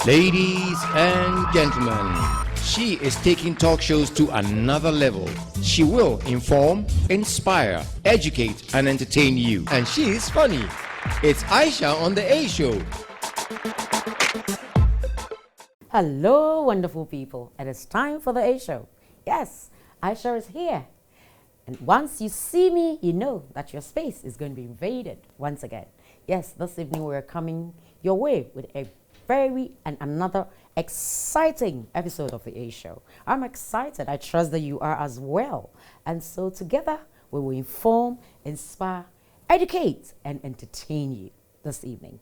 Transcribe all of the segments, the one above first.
Ladies and gentlemen, she is taking talk shows to another level. She will inform, inspire, educate, and entertain you. And she is funny. It's Aisha on The A Show. Hello, wonderful people. It is time for The A Show. Yes, Aisha is here. And once you see me, you know that your space is going to be invaded once again. Yes, this evening we're coming your way with a another exciting episode of The A Show. I'm excited. I trust that you are as well. And so together we will inform, inspire, educate, and entertain you this evening.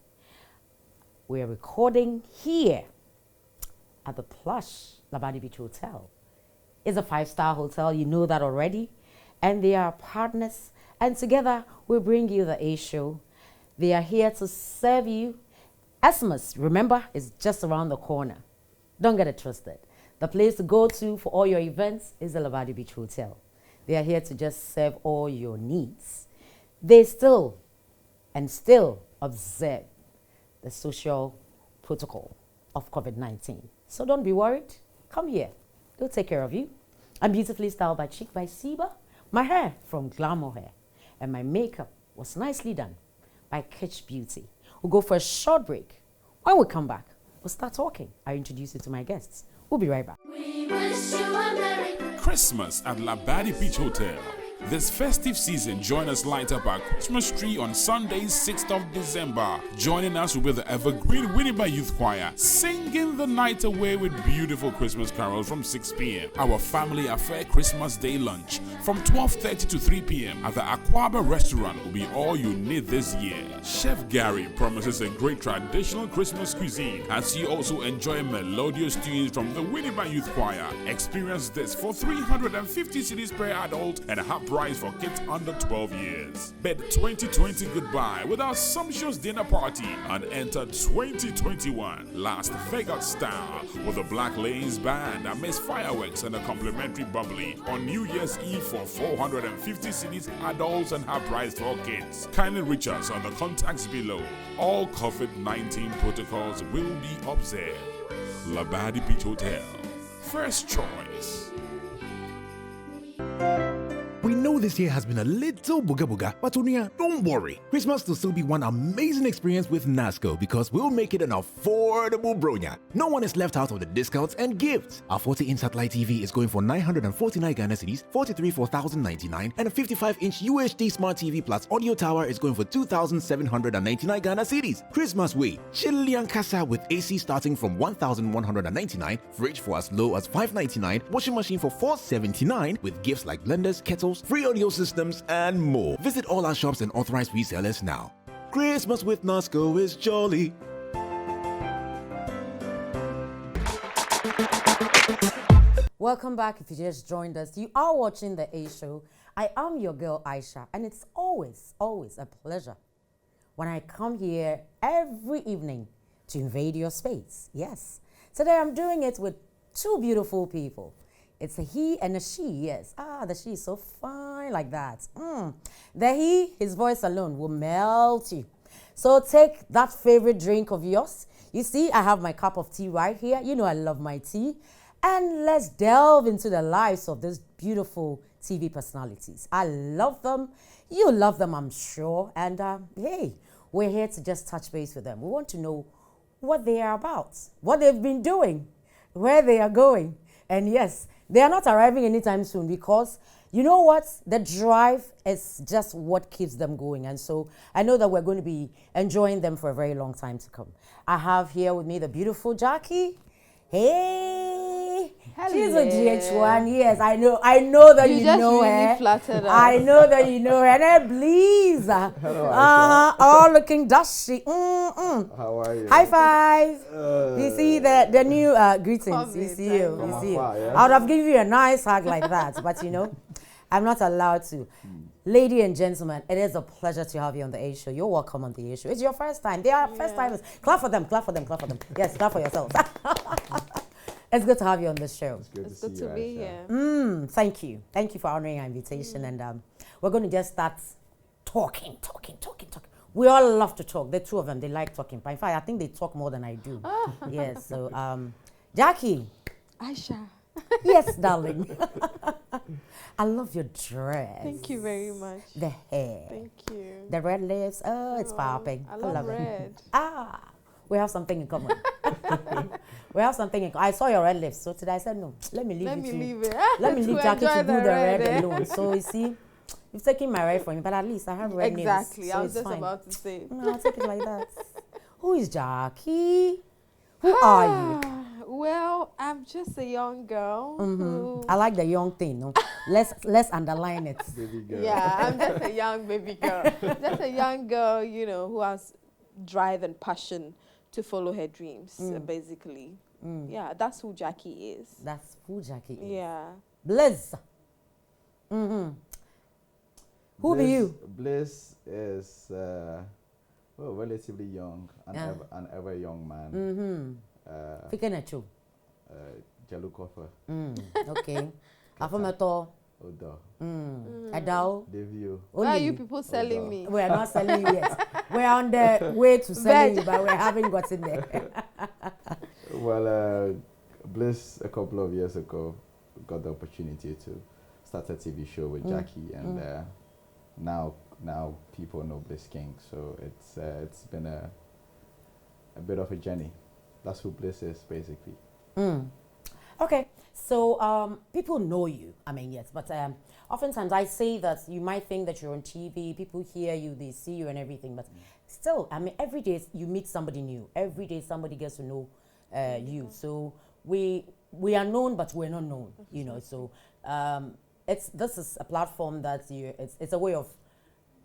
We are recording here at the plush Labadi Beach Hotel. It's a 5-star hotel, you know that already. And they are partners. And together we bring you The A Show. They are here to serve you. Xmas, remember, is just around the corner. Don't get it twisted. The place to go to for all your events is the Labadi Beach Hotel. They are here to just serve all your needs. They still observe the social protocol of COVID-19. So don't be worried. Come here. They'll take care of you. I'm beautifully styled by Chic by Siba. My hair from Glamour Hair. And my makeup was nicely done by Kitsch Beauty. We'll go for a short break. When we come back, we'll start talking. I introduce you to my guests. We'll be right back. We wish you a Merry Christmas at Labadi Beach Hotel. This festive season, join us light up our Christmas tree on Sunday, 6th of December. Joining us will be the evergreen Winneba Youth Choir, singing the night away with beautiful Christmas carols from 6 p.m. Our family affair Christmas Day lunch from 12:30 to 3 p.m. at the Aquaba restaurant will be all you need this year. Chef Gary promises a great traditional Christmas cuisine as you also enjoy melodious tunes from the Winneba Youth Choir. Experience this for 350 cedis per adult and half price for kids under 12 years. Bid 2020 goodbye with our sumptuous dinner party and enter 2021 Las Vegas style with the Black Lanes Band amidst fireworks and a complimentary bubbly on New Year's Eve for 450 cedis adults and half price for kids. Kindly reach us on the contacts below. All COVID-19 protocols will be observed. Labadi Beach Hotel. First choice. We know this year has been a little booga booga, but Unia, don't worry. Christmas will still be one amazing experience with NASCO because we'll make it an affordable bronya. No one is left out of the discounts and gifts. Our 40-inch satellite TV is going for 949 Ghana cedis, 43 for 1,099, and a 55-inch UHD Smart TV Plus audio tower is going for 2,799 Ghana cedis. Christmas way, Chilean Casa with AC starting from 1,199, fridge for as low as 599, washing machine for 479 with gifts like blenders, kettles, free audio systems, and more. Visit all our shops and authorized resellers now. Christmas with NASCO is jolly. Welcome back. If you just joined us, you are watching The A Show. I am your girl Aisha, and it's always a pleasure when I come here every evening to invade your space. Yes. Today I'm doing it with two beautiful people. It's a he and a she, yes. The she is so fine like that. The he, his voice alone will melt you. So take that favorite drink of yours. You see, I have my cup of tea right here. You know I love my tea. And let's delve into the lives of these beautiful TV personalities. I love them. You love them, I'm sure. And hey, we're here to just touch base with them. We want to know what they are about, what they've been doing, where they are going. And yes, they are not arriving anytime soon because you know what? The drive is just what keeps them going. And so I know that we're going to be enjoying them for a very long time to come. I have here with me the beautiful Jackie. Hey, Hello. She's a GH1. Yes, I know that you know really her. Flattered us. I know that you know her. And then Bliss. All looking dusty. How are you? High five. You see the new greetings. You see you. You see you. I would have given you a nice hug like that, but you know, I'm not allowed to. Ladies and gentlemen, it is a pleasure to have you on The A Show. You're welcome on The A Show. It's your first time. They are first timers. Clap for them, clap for them, clap for them. Yes, clap for yourselves. It's good to have you on this show. It's good to be here. Thank you. Thank you for honoring our invitation. And we're going to just start talking. We all love to talk. The two of them, they like talking. In fact, I think they talk more than I do. Yes. So, Jackie. Aisha. Yes, darling. I love your dress. Thank you very much. The hair. Thank you. The red lips. Oh, it's popping. I love it. red. We have something in common. We have something in common. I saw your red lips, so today I said, no, let me leave Let you me to- leave it. Let me leave To Jackie to enjoy do the red eh? alone. So you see, you've taken my red from me, but at least I have red nails. Exactly. So I was it's just fine. about to say. No, I'll take it like that. Who is Jackie? Who are you? Well, I'm just a young girl. Who, I like the young thing. No, let's underline it. Baby girl. yeah, I'm just a young baby girl. Just a young girl, you know, who has drive and passion to follow her dreams, basically. Yeah, that's who Jackie is. That's who Jackie is. Yeah. Bliss. Who be you? Bliss is well, relatively young, an ever young man. Picking a true. Jalukofa, Okay. Afometo. Odo, Adao. Devio. Why are Only you people selling me? We are not selling you yet. We are on the way to selling you, but we haven't gotten there. Well, Bliss a couple of years ago got the opportunity to start a TV show with Jackie, and now people know Bliss King. So it's been a bit of a journey. That's who Bliss is, basically. Okay, so people know you. I mean, yes, but oftentimes I say that you might think that you're on TV, people hear you, they see you and everything, but still, I mean, every day you meet somebody new. Every day somebody gets to know you. So we are known, but we're not known, you know. So this is a platform that it's a way of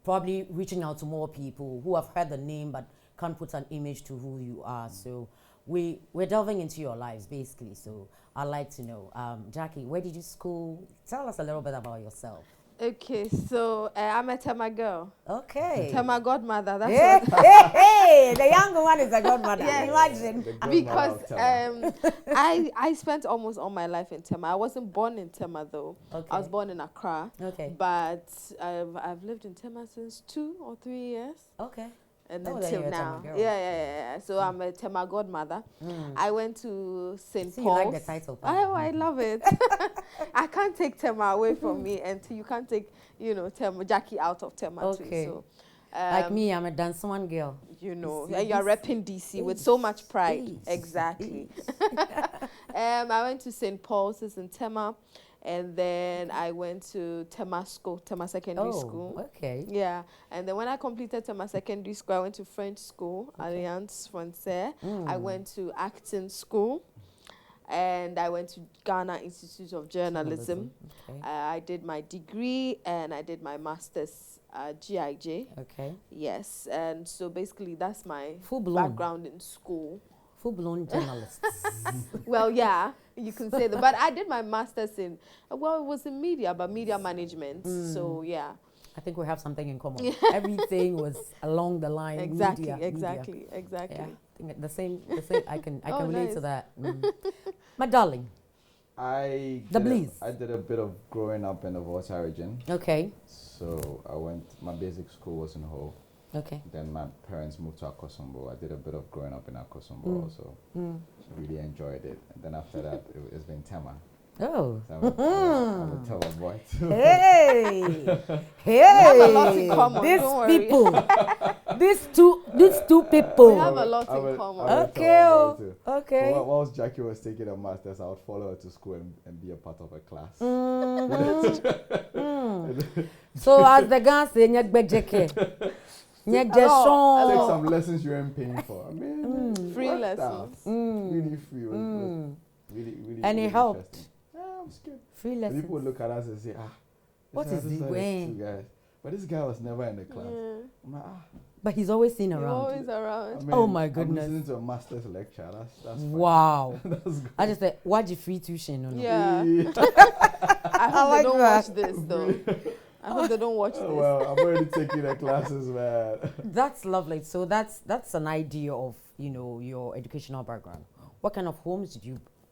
probably reaching out to more people who have heard the name but can't put an image to who you are. So we're delving into your lives, basically. So I'd like to know, Jackie, where did you school? Tell us a little bit about yourself. Okay, so I'm a Tema girl. Okay. Tema godmother. That's Hey, what. hey, the young one is a godmother. Yes. Imagine. Because I spent almost all my life in Tema. I wasn't born in Tema though. Okay. I was born in Accra. Okay. But I've lived in Tema since 2 or 3 years. Okay. And Oh, then until you're a Tema now. girl. Yeah. So I'm a Tema godmother. I went to St. See, Paul's. you like the title. Oh, I love it. I can't take Tema away from me, and you can't take, Tema, Jackie out of Tema Okay. too. So, Like me, I'm a dance one girl. you know, see, and you're this- repping DC with so much pride. Yes, Exactly. I went to St. Paul's in Tema, and then I went to Tema Secondary School. Okay. Yeah, and then when I completed Tema Secondary School, I went to French school, Alliance Française. I went to acting school, and I went to Ghana Institute of Journalism. Okay. I did my degree and I did my master's GIJ. Okay. Yes, and so basically that's my Full-blown. background in school. Full-blown journalists. Well, yeah, you can say that. But I did my master's in, well, it was in media, but media management. So, yeah. I think we have something in common. Everything was along the line. Exactly, media. exactly. Yeah, I think the same. I can Oh, relate nice. to that. My darling. I The did a- Bliss. I did a bit of growing up in the Volta region. Okay. So my basic school was in Ho. Okay. Then my parents moved to Akosombo. I did a bit of growing up in Akosombo also. Really enjoyed it. And then after that, it's been Tema. Oh. So I'm a Tema boy too. Hey. Hey. have a lot in common, These don't worry. people. these two people. We have a lot I'm in common. I'm a Okay, Tema oh, boy too. okay. But whilst Jackie was taking a master's, I would follow her to school and be a part of her class. So as the guys say, nyek bejeke. Nyek Take jesson. some lessons you weren't paying for. I mean, Free worked lessons. out. Really free. It was really, And it really helped. interesting. Yeah, I'm scared. Free And lessons. people would look at us and say, What this is he like wearing? two guys. But this guy was never in the class. Yeah. I'm like, But he's always seen You're around. always I around. mean, Oh my goodness. I'm listening to a master's lecture. That's fine. Wow. That's good. I just said, why'd you free tuition? No, no. Yeah. I hope like they don't that. watch this, though. I hope they don't watch this. Well, I'm already taking the classes, man. That's lovely. So that's an idea of, your educational background. What kind of homes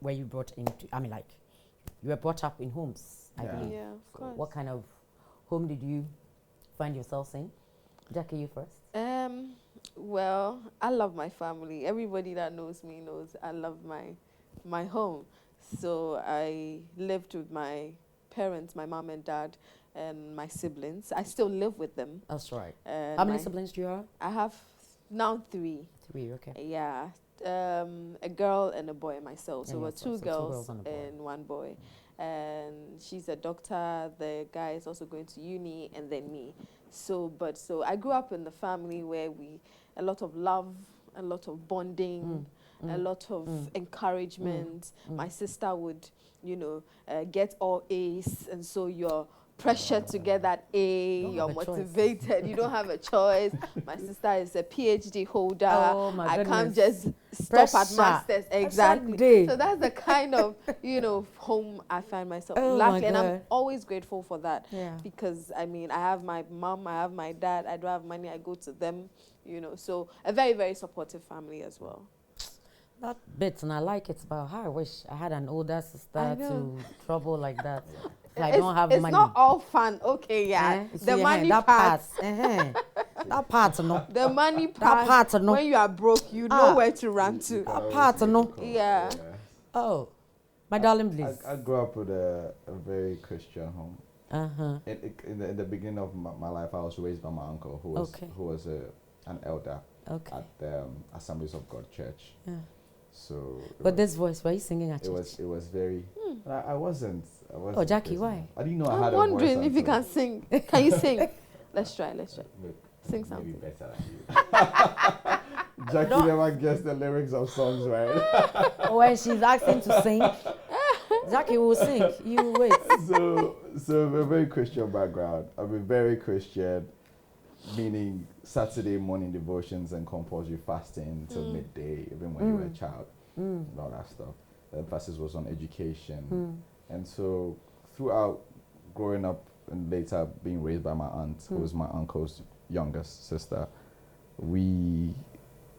were you brought into? I mean, like, you were brought up in homes, I Yeah. believe. Yeah, of course. What kind of home did you find yourself in? Jackie, you first. Well, I love my family. Everybody that knows me knows I love my home. So I lived with my parents, my mom and dad, and my siblings. I still live with them. That's right. And How many siblings do you have? I have now 3. 3, okay. Yeah. A girl and a boy, myself. So And we're yourself, 2 so 2 girls girls and a boy. and 1 boy. And she's a doctor. The guy is also going to uni, and then me. So I grew up in the family where a lot of love, a lot of bonding, a lot of encouragement. My sister would, get all A's, and so you're pressured to get that A. Don't You're have a choice. motivated. You don't have a choice. My sister is a PhD holder. Oh, my I can't goodness. just stop at Pressure. masters. Exactly. day. So that's the kind of home I find myself. Oh, my Lucky, and I'm God. always grateful for that. Yeah. Because I have my mom, I have my dad. I don't have money. I go to them. So a very, very supportive family as well. That bit, and I like it about how I wish I had an older I sister know. to trouble like that. I don't have it's money. not all fun. Okay, yeah. Eh? You The see, money that part. that part, no. The money That part. part, no. When you are broke, you Ah. know where to run to. That part, no. Yeah. Oh, my darling Bliss. I grew up with a very Christian home. Uh-huh. In the beginning of my life, I was raised by my uncle, who was an elder Okay. at the Assemblies of God Church. Yeah. So, But this voice, were you singing at church? it was very. I wasn't. Oh, Jackie, crazy. why? I didn't know I I'm had wondering a voice if you until- can sing. Can you sing? Let's try. Look, Sing maybe something. better than you. Jackie never guessed the lyrics of songs, right? When she's asking to sing, Jackie will sing. You wait. So a very Christian background. I'm a very Christian, meaning Saturday morning devotions and compulsory fasting till midday, even when you were a child, and all that stuff. The emphasis was on education. And so throughout growing up and later being raised by my aunt, who was my uncle's youngest sister, we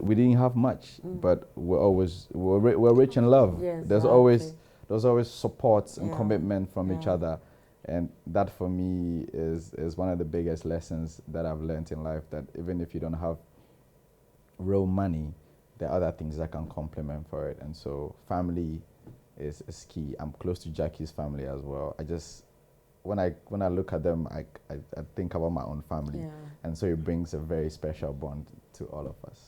didn't have much, but we're rich in love. Yes, There's always support and Yeah. commitment from each Yeah. other, and that for me is one of the biggest lessons that I've learned in life. That even if you don't have real money, there are other things that can complement for it. And so family is key. I'm close to Jackie's family as well. I just when I look at them, I think about my own family, Yeah. and so it brings a very special bond to all of us.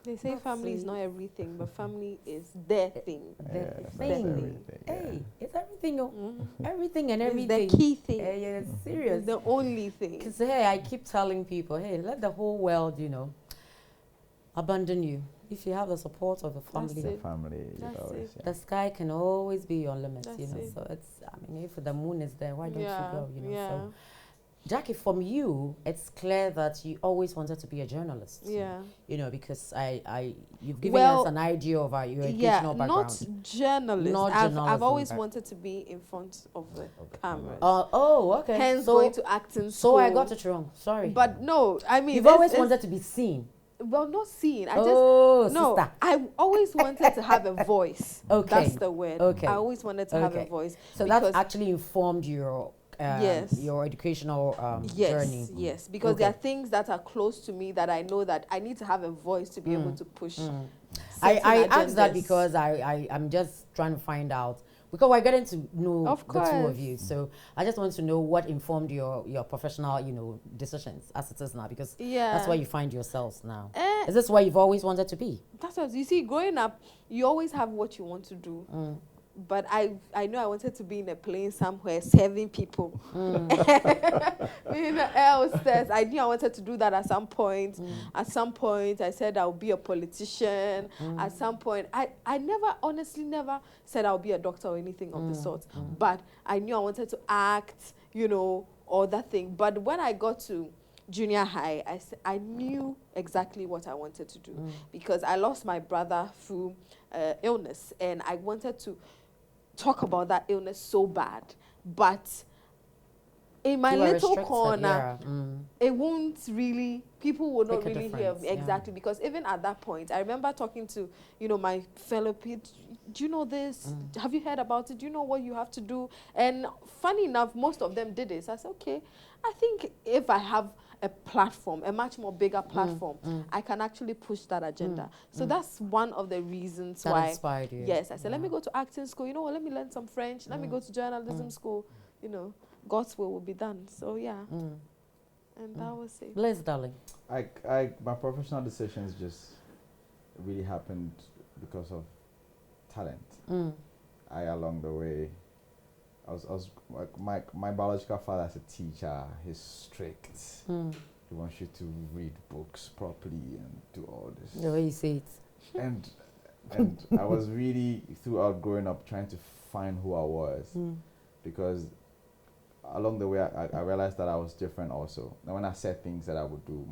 They say That's family is sweet. not everything, but family is their thing. The that's thing. everything, yeah. Hey, it's everything. Everything and It's everything. the key thing. Yeah, it's serious. It's the only thing. Because, hey, I keep telling people, hey, let the whole world, abandon you. If you have the support of the family, That's it. Family, That's always, it. yeah. the sky can always be your limit, That's you know. it. So if the moon is there, why don't you go, Yeah. So, Jackie, from you, it's clear that you always wanted to be a journalist. Yeah. Because you've given Well, us an idea of your Yeah, educational background. not journalist. Not I've journalism, always but- wanted to be in front of the camera. Okay. Hence so, going to acting school. so I got it wrong. Sorry. But no, I mean, You've always wanted to be seen. Well, not seen. I Oh, just no. sister. I always wanted to have a voice. Okay. That's the word. Okay. I always wanted to have a Okay. voice. So that's because- actually informed your Yes. your educational yes, journey. yes. Because there are Okay. things that are close to me that I know that I need to have a voice to be able to push. I certain asked that agendas. because I'm just trying to find out, because we're getting to know Of the two of course. you. So I just want to know what informed your professional, decisions as it is now, because Yeah. that's where you find yourselves now. Eh. Is this where you've always wanted to be? That's what you see. Growing up, you always have what you want to do. But I know I wanted to be in a plane somewhere serving people. Being an air hostess, I knew I wanted to do that at some point. At some point, I said I'll be a politician. At some point, I never, honestly, never said I'll be a doctor or anything of the sort. But I knew I wanted to act, or that thing. But when I got to junior high, I knew exactly what I wanted to do because I lost my brother through illness, and I wanted to talk about that illness so bad, but in my You were little restricted, corner, yeah. it won't really, people will not Make a really hear difference, me yeah. exactly, because even at that point, I remember talking to, my fellow people, do you know this? Have you heard about it? Do you know what you have to do? And funny enough, most of them did it. So I said, okay, I think if I have a platform, a much more bigger platform, I can actually push that agenda. So that's one of the reasons That why. inspired you. Yes, I said, let me go to acting school. You know what? Let me learn some French. Let me go to journalism school. You know, God's will be done. So yeah, and that was it. Bliss, darling. My professional decisions just really happened because of talent. Along the way, I was like my biological father as a teacher. He's strict. He wants you to read books properly and do all this. The way you say it. And I was really throughout growing up trying to find who I was, because along the way I realized that I was different also. Now when I said things that I would do,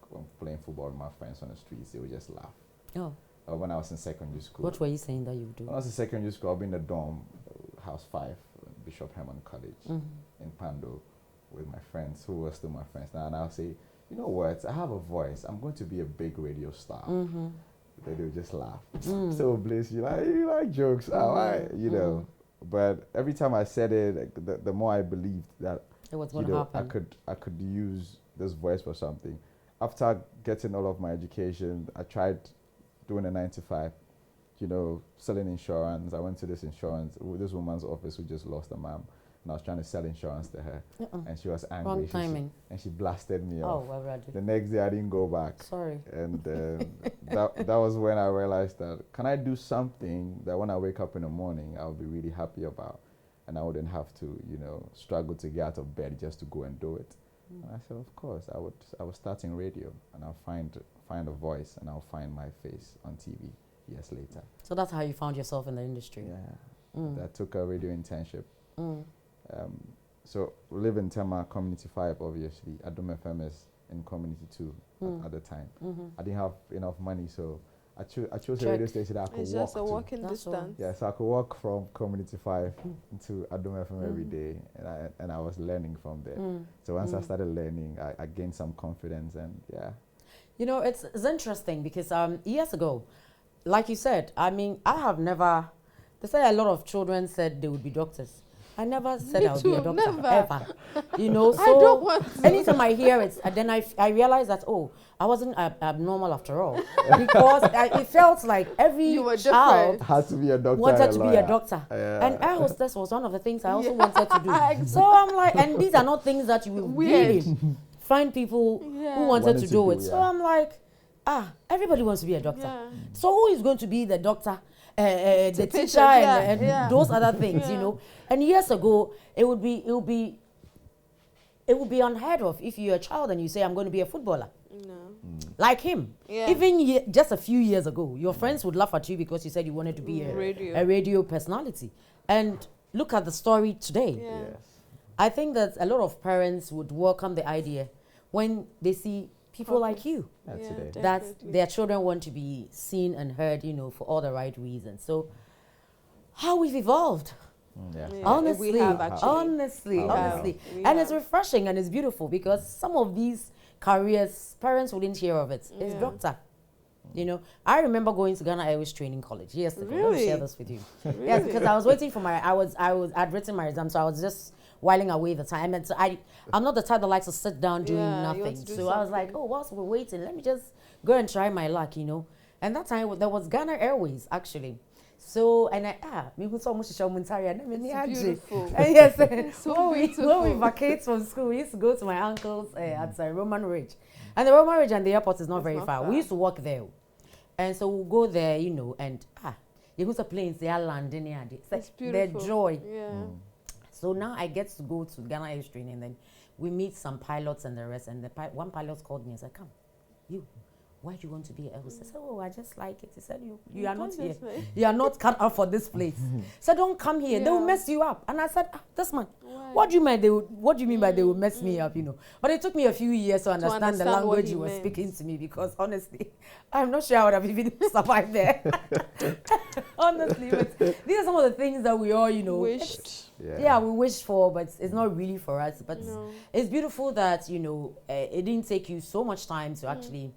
when playing football with my friends on the streets, they would just laugh. Oh. When I was in secondary school. What were you saying that you do? When I was in secondary school, I'll be in the dorm, House 5, Bishop Herman College in Pando with my friends, who were still my friends now. And I'll say, you know what, I have a voice. I'm going to be a big radio star. They would just laugh. So Bliss, you like jokes, you know. But every time I said it, like, the more I believed that it was going to happen. I could use this voice for something. After getting all of my education, I tried doing a 9-to-5, you know, selling insurance. I went to this woman's office who just lost a mom, and I was trying to sell insurance to her, and she was angry. Wrong timing. And she blasted me off. Oh, well, the next day I didn't go back. Sorry. And that was when I realized that, can I do something that when I wake up in the morning, I'll be really happy about, and I wouldn't have to, you know, struggle to get out of bed just to go and do it. And I said, of course, I would start in radio, and I'll find a voice, and I'll find my face on TV years later. So that's how you found yourself in the industry? Yeah. I took a radio internship. So we live in Tema, Community 5, obviously. Adom FM is in Community 2 at the time. I didn't have enough money, so I chose a radio station that I could walk to. It's just a walking distance. Yeah, so I could walk from Community 5 to Adom FM every day, and I was learning from there. So once I started learning, I gained some confidence, and yeah. You know, it's interesting because years ago, like you said, I mean, I have never, they say a lot of children said they would be doctors. I never said I would be a doctor, ever. You know, so I don't want to. Anytime I hear it, and then I realize that, oh, I wasn't abnormal after all. Because it felt like every child had to be a doctor, wanted to be a doctor. And air hostess was one of the things I also wanted to do. Exactly. So I'm like, and these are not things that you will really find people who wanted to do it. So I'm like, everybody wants to be a doctor. So who is going to be the doctor? The teacher and those other things, you know. And years ago, it would be unheard of if you're a child and you say, I'm going to be a footballer. No. Like him. Yeah. Even just a few years ago, your friends would laugh at you because you said you wanted to be a radio personality. And look at the story today. Yeah. Yes. I think that a lot of parents would welcome the idea when they see people like you, that their children want to be seen and heard, you know, for all the right reasons. So, how we've evolved. Honestly, we have actually. honestly. And it's refreshing and it's beautiful because some of these careers, parents wouldn't hear of it. It's doctor. You know, I remember going to Ghana Airways Training College years ago. Let me share this with you. Really? Yes, because I was waiting for I'd written my exam, so I was just whiling away the time. And so I'm not the type that likes to sit down doing nothing. So I was like, oh, whilst we're waiting, let me just go and try my luck, you know. And that time there was Ghana Airways actually. So and it's beautiful. Yes, It's so beautiful. when we vacate from school, we used to go to my uncle's at Roman Ridge, and the Roman Ridge and the airport is not very far. We used to walk there, and so we'll go there, you know, and you go to planes, they are landing here. It's their joy. Yeah. So now I get to go to Ghana Airways training, and then we meet some pilots and the rest. And one pilot called me and said, "Come, you. Why do you want to be a host?" I said, "Oh, I just like it." He said, you are not here. You are not cut out for this place. So don't come here. They will mess you up. And I said, this man, what do you mean by they will mess me up, you know? But it took me a few years to understand the language he was speaking to me, because honestly, I'm not sure I would have even survived there. Honestly, but these are some of the things that we all, you know, wished. We wished for, but it's not really for us. But it's beautiful that, you know, it didn't take you so much time to actually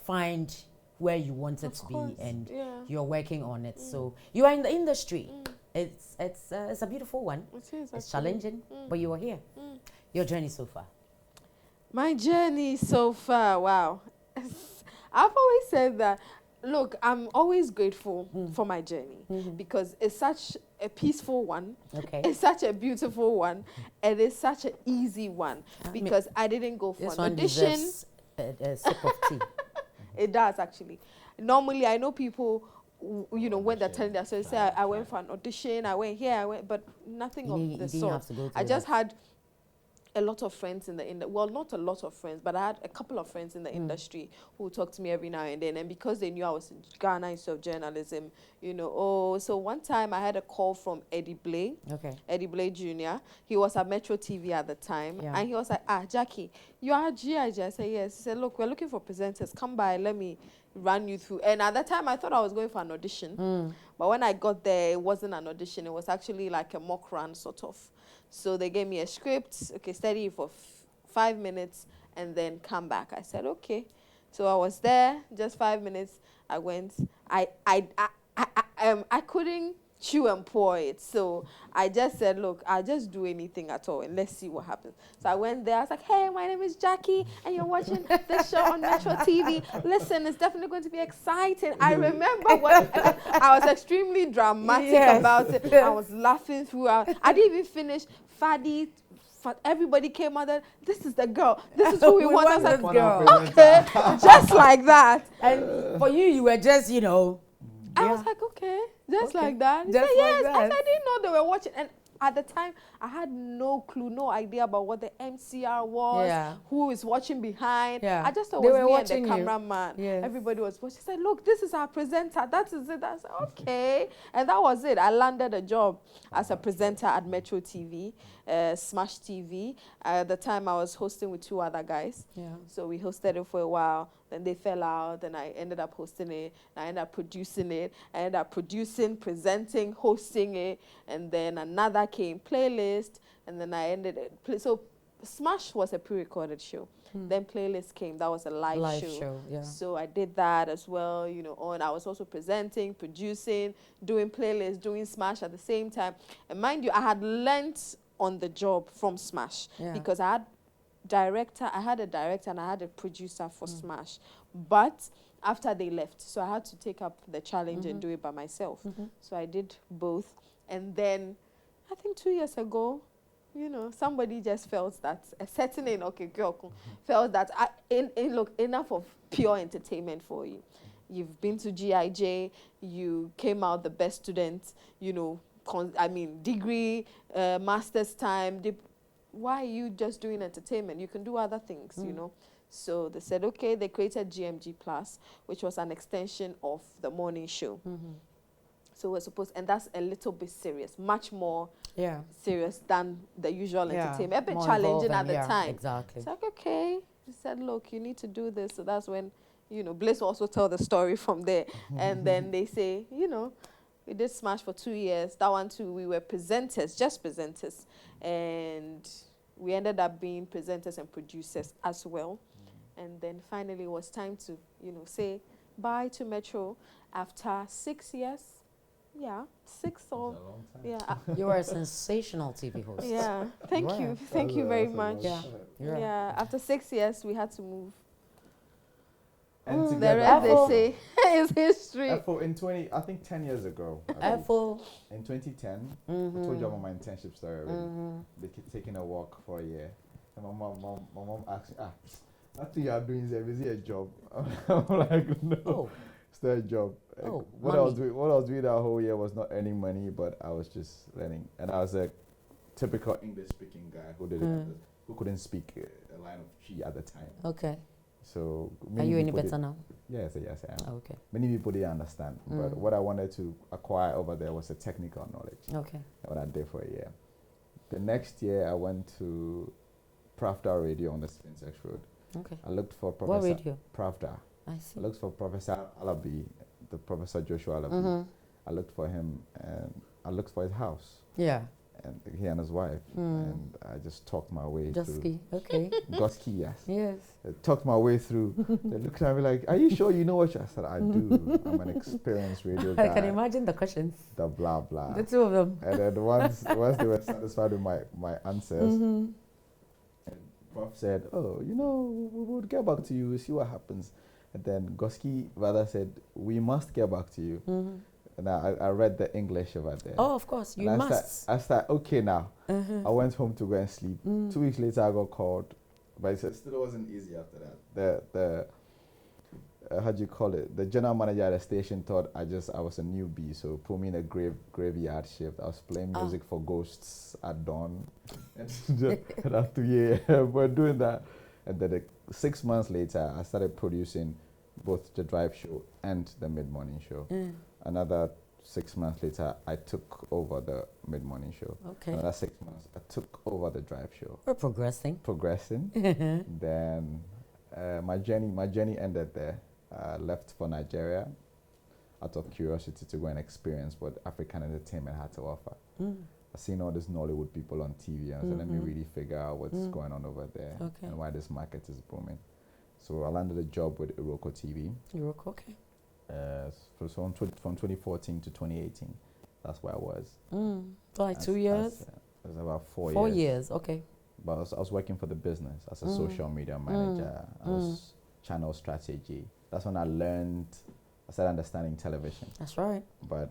find where you wanted to be, and you're working on it. So you are in the industry. It's a beautiful one. It is. It's challenging, but you are here. Your journey so far. My journey so far, wow. I've always said that, look, I'm always grateful for my journey because it's such a peaceful one. Okay. It's such a beautiful one. And it's such an easy one because I didn't go for This an one audition. deserves a sip of tea. It does, actually. Normally, I know people, when they're telling their stories, say, I went for an audition, I went here, but nothing of the You didn't sort. have to go I through just that. had a lot of friends in the industry. Well, not a lot of friends, but I had a couple of friends in the industry who talked to me every now and then. And because they knew I was in Ghana Institute of Journalism, so one time I had a call from Eddie Blay. Okay. Eddie Blay Jr. He was at Metro TV at the time. Yeah. And he was like, Jackie, you are GIG? I said, yes. He said, look, we're looking for presenters. Come by, let me run you through. And at that time, I thought I was going for an audition. But when I got there, it wasn't an audition. It was actually like a mock run, sort of. So they gave me a script. Okay, study for 5 minutes and then come back. I said, okay. So I was there, just 5 minutes. I went. I couldn't chew and pour it. So I just said, look, I'll just do anything at all and let's see what happens. So I went there. I was like, hey, my name is Jackie and you're watching this show on Metro TV. Listen, it's definitely going to be exciting. I remember I was extremely dramatic about it. I was laughing throughout. I didn't even finish. Fadi, everybody came out there. This is the girl. This is who we want. I was like, girl. okay, just like that. And for you were just, I was like, okay, just like that. He Just said, like yes, that. I didn't know they were watching. And at the time, I had no clue, no idea about what the MCR was, who is watching behind. Yeah. I just thought They it were was me watching and the you. cameraman. Yes. Everybody was watching. She said, look, this is our presenter. That is it. I said, okay. And that was it. I landed a job as a presenter at Metro TV, Smash TV. At the time, I was hosting with 2 other guys. Yeah. So we hosted it for a while. Then they fell out. Then I ended up hosting it. I ended up producing it. I ended up producing, presenting, hosting it. And then another came, Playlist. And then I ended it. So Smash was a pre-recorded show. Then Playlist came. That was a live show. Yeah. So I did that as well, and I was also presenting, producing, doing Playlist, doing Smash at the same time. And mind you, I had learnt on the job from Smash because I had a director and I had a producer for Smash. But after they left, so I had to take up the challenge and do it by myself. So I did both. And then I think 2 years ago, somebody just felt that a certain girl felt that look, enough of pure entertainment for you. You've been to GIJ, you came out the best student, degree, master's time. Why are you just doing entertainment? You can do other things, So they said, okay, they created GMG Plus, which was an extension of the morning show. So we're supposed, and that's a little bit serious, much more serious than the usual entertainment. A bit more challenging at involving, the time. Exactly. It's like, okay. He said, look, you need to do this. So that's when, Bliss also tell the story from there. And then they say, we did Smash for 2 years. That one too, we were presenters, just presenters. And we ended up being presenters and producers as well. And then finally it was time to, say bye to Metro after 6 years. Yeah, 6 or... Yeah. You were a sensational TV host. Yeah, thank Wow. you. Thank you very much. Yeah. Yeah, after 6 years, we had to move. And The together, rest, they say, is history. in 10 years ago, Apple. in 2010, I told you about my internship story already. They keep taking a walk for a year. And my mom asked me, nothing you are doing is it a job? I'm like, no, Oh. it's not a job. Oh, what I was doing that whole year was not earning money, but I was just learning. And I was a typical English-speaking guy who couldn't speak a line of G at the time. Okay. So Are you any better now? Yes, I am. Oh, okay. Many people didn't understand, but what I wanted to acquire over there was a technical knowledge. Okay. What I did for a year. The next year, I went to Pravda Radio on the Spinsex Road. Okay. I looked for What Professor radio? Pravda. I see. I looked for Professor Alabi, the Professor Joshua Alabi. I looked for him, and I looked for his house, Yeah. and he and his wife, and I just talked my way through. Dusky. Okay. Goski, yes. Yes. I talked my way through. They looked at me like, "Are you sure you know what?" I said, "I do. I'm an experienced radio guy." I can imagine the questions. The blah blah. The two of them. And then once they were satisfied with my answers, and Prof said, "Oh, we'll get back to you. We'll see what happens." And then Goski rather said, "We must get back to you." And I read the English over there. Oh, of course, you and must. I started, okay, now. I went home to go and sleep. 2 weeks later, I got called. But it still wasn't easy after that. The how do you call it? The general manager at the station thought I was a newbie, so put me in a graveyard shift. I was playing music for ghosts at dawn. And after we're doing that. And then 6 months later, I started producing both the drive show and the mid-morning show. Another 6 months later, I took over the mid-morning show. Okay. Another 6 months, I took over the drive show. We're progressing. Then my journey ended there. I left for Nigeria out of curiosity to go and experience what African entertainment had to offer. I've seen all these Nollywood people on TV, and so let me really figure out what's going on over there and why this market is booming. So I landed a job with Iroko TV. Iroko, okay. From 2014 to 2018, that's where I was. So like 2 years? It was about 4 years. 4 years, okay. But I was working for the business as a social media manager. I was channel strategy. That's when I started understanding television. That's right. But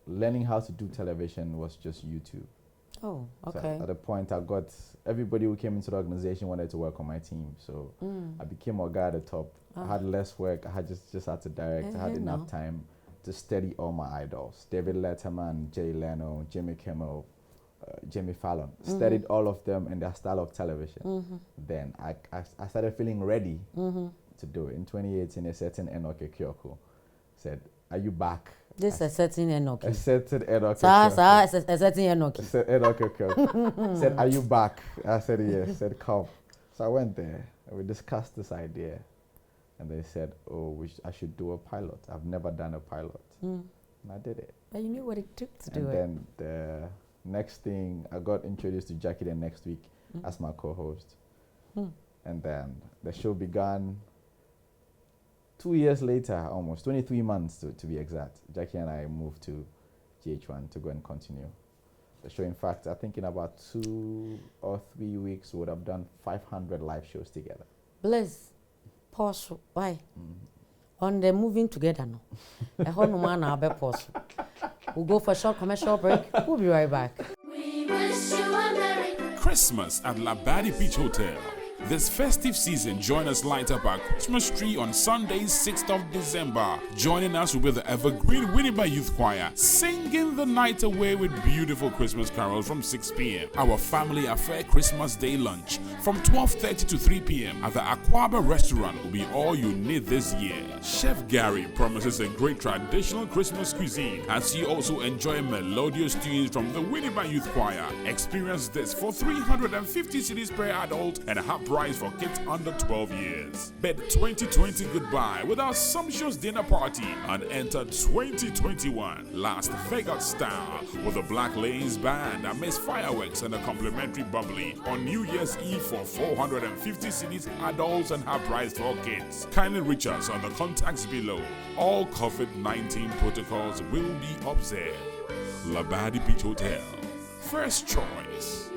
learning how to do television was just YouTube. Oh, okay. So at the point everybody who came into the organization wanted to work on my team. So I became a guy at the top. I had less work. I had just had to direct. I had enough time to study all my idols. David Letterman, Jay Leno, Jimmy Kimmel, Jimmy Fallon. Studied all of them and their style of television. Then I started feeling ready to do it. In 2018, a certain Enoch Kyoko said, "Are you back?" This is a certain Enoch. A certain Enoch. A certain Enoch. Enoch said, "Are you back?" I said, "Yes." Said, "Come." So I went there and we discussed this idea. And they said, "Oh, I should do a pilot. I've never done a pilot." And I did it. But you knew what it took to do it. And then the next thing, I got introduced to Jackie the next week as my co-host. And then the show began 2 years later, almost 23 months to be exact. Jackie and I moved to GH1 to go and continue the show. In fact, I think in about 2 or 3 weeks, we would have done 500 live shows together. Bliss, pause. Why? On the moving together now. I hope no man will be pause. We'll go for a short commercial break. We'll be right back. We wish you a Merry Christmas at Labadi Beach Hotel. This festive season, join us light up our Christmas tree on Sunday, 6th of December. Joining us will be the evergreen Winneba Youth Choir, singing the night away with beautiful Christmas carols from 6 p.m. Our family affair Christmas Day lunch from 12:30 to 3 p.m. at the Aquaba restaurant will be all you need this year. Chef Gary promises a great traditional Christmas cuisine as you also enjoy melodious tunes from the Winneba Youth Choir. Experience this for 350 cedis per adult and half price for kids under 12 years. Bid 2020 goodbye with our sumptuous dinner party and enter 2021 Las Vegas style with the Black Lanes Band amidst fireworks and a complimentary bubbly on New Year's Eve for 450 cedis adults and half price for kids. Kindly reach us on the contacts below. All COVID-19 protocols will be observed. Labadi Beach Hotel. First choice.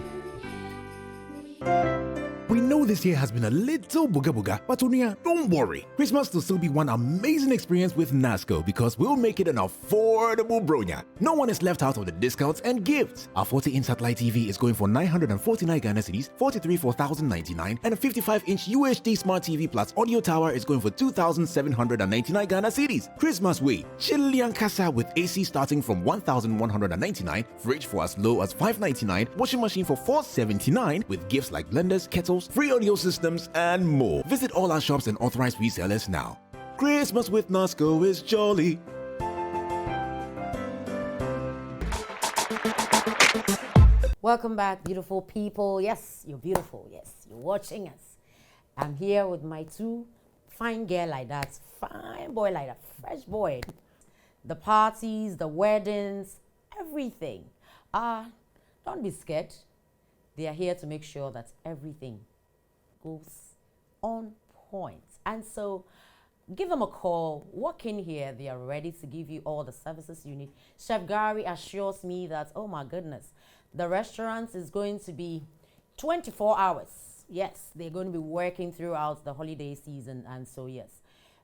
We know this year has been a little booga booga, but Unia, don't worry. Christmas will still be one amazing experience with NASCO because we'll make it an affordable bronya. No one is left out of the discounts and gifts. Our 40-inch satellite TV is going for 949 Ghana cedis, 43 for 1,099, and a 55-inch UHD Smart TV Plus audio tower is going for 2,799 Ghana cedis. Christmas way, Chilean Casa with AC starting from 1,199, fridge for as low as 599, washing machine for 479 with gifts like blenders, kettles, free audio systems, and more. Visit all our shops and authorized resellers now. Christmas with NASCO is jolly. Welcome back, beautiful people. Yes, you're beautiful. Yes, you're watching us. I'm here with my two fine girl like that, fine boy like that, fresh boy. The parties, the weddings, everything. Don't be scared. They are here to make sure that everything goes on point. And so give them a call, walk in here. They are ready to give you all the services you need. Chef Gary assures me that, oh my goodness, the restaurant is going to be 24 hours. Yes, they're going to be working throughout the holiday season. And so, yes,